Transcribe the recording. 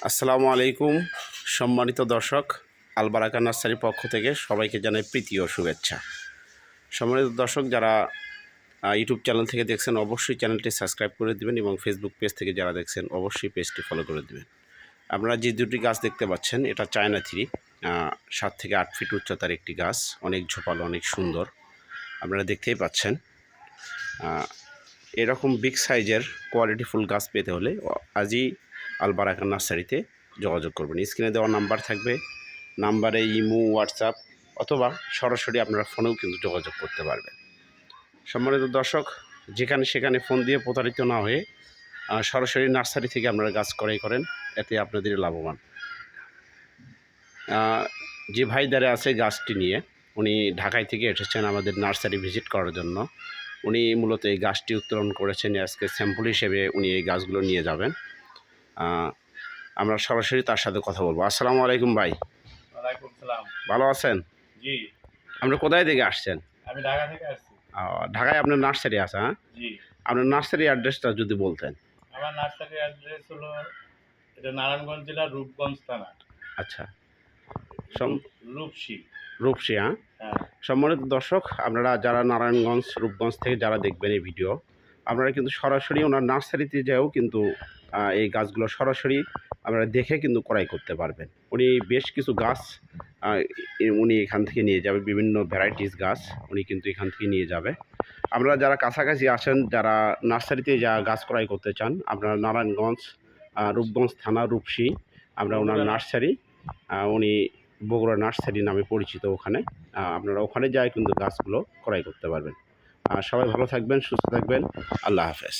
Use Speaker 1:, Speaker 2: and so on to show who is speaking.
Speaker 1: আসসালামু আলাইকুম সম্মানিত দর্শক, আলবারাকা নার্সারির পক্ষ থেকে সবাইকে জানাই প্রীতি ও শুভেচ্ছা। সম্মানিত দর্শক, যারা ইউটিউব চ্যানেল থেকে দেখছেন অবশ্যই চ্যানেলটি সাবস্ক্রাইব করে দেবেন এবং ফেসবুক পেজ থেকে যারা দেখছেন অবশ্যই পেজটি ফলো করে দেবেন। আপনারা যে দুটি গাছ দেখতে পাচ্ছেন এটা চায়না থ্রি, 7 থেকে 8 ফিট উচ্চতার একটি গাছ, অনেক ঝোপালো, অনেক সুন্দর। আপনারা দেখতেই পাচ্ছেন। এরকম বিগ সাইজের কোয়ালিটিফুল গাছ পেতে হলে আজই আলবারাকা নার্সারিতে যোগাযোগ করবেন। স্ক্রিনে দেওয়া নাম্বার থাকবে, নাম্বারে ইমো, হোয়াটসঅ্যাপ অথবা সরাসরি আপনারা ফোনেও কিন্তু যোগাযোগ করতে পারবেন। সম্মানিত দর্শক, যেখানে সেখানে ফোন দিয়ে প্রতারিত না হয়ে সরাসরি নার্সারি থেকে আপনারা গাছ ক্রয় করেন, এতে আপনাদের লাভবান। যে ভাই দাঁড়িয়ে আছে গাছটি নিয়ে, উনি ঢাকায় থেকে এসেছেন আমাদের নার্সারি ভিজিট করার জন্য। উনি মূলত এই গাছটি উত্তোলন করেছেন, আজকে স্যাম্পল হিসেবে উনি এই গাছগুলো নিয়ে যাবেন। আমরা সরাসরি তার সাথে কথা বলবো। আসসালামু আলাইকুম ভাই।
Speaker 2: ওয়ালাইকুম সালাম।
Speaker 1: ভালো আছেন?
Speaker 2: জি।
Speaker 1: আপনি কোথায় থেকে আসছেন?
Speaker 2: আমি ঢাকা থেকে আসছি।
Speaker 1: ঢাকায় আপনার নার্সারি আছে? হ্যাঁ,
Speaker 2: জি।
Speaker 1: আপনার নার্সারি অ্যাড্রেসটা যদি বলতেন।
Speaker 2: আমার নার্সারি অ্যাড্রেস হলো এটা নারায়ণগঞ্জ জেলার রূপগঞ্জ থানা।
Speaker 1: আচ্ছা,
Speaker 2: রূপসী।
Speaker 1: রূপসী। হ্যাঁ,
Speaker 2: হ্যাঁ।
Speaker 1: সম্মানিত দর্শক, আপনারা যারা নারায়ণগঞ্জ, রূপগঞ্জ থেকে যারা দেখবেন এই ভিডিও, আপনারা কিন্তু সরাসরি ওনার নার্সারিতে যেও কিন্তু এই গাছগুলো সরাসরি আপনারা দেখে কিন্তু ক্রয় করতে পারবেন। উনি বেশ কিছু গাছ উনি এখান থেকে নিয়ে যাবে, বিভিন্ন ভ্যারাইটিস গাছ উনি কিন্তু এখান থেকে নিয়ে যাবে। আপনারা যারা কাছাকাছি আসেন, যারা নার্সারিতে যা গাছ ক্রয় করতে চান, আপনারা নারায়ণগঞ্জ, রূপগঞ্জ থানা, রূপসী, আমরা ওনার নার্সারি, উনি বগুড়া নার্সারি নামে পরিচিত। ওখানে আপনারা ওখানে যাই কিন্তু গাছগুলো ক্রয় করতে পারবেন। সবাই ভালো থাকবেন, সুস্থ থাকবেন। আল্লাহ হাফেজ।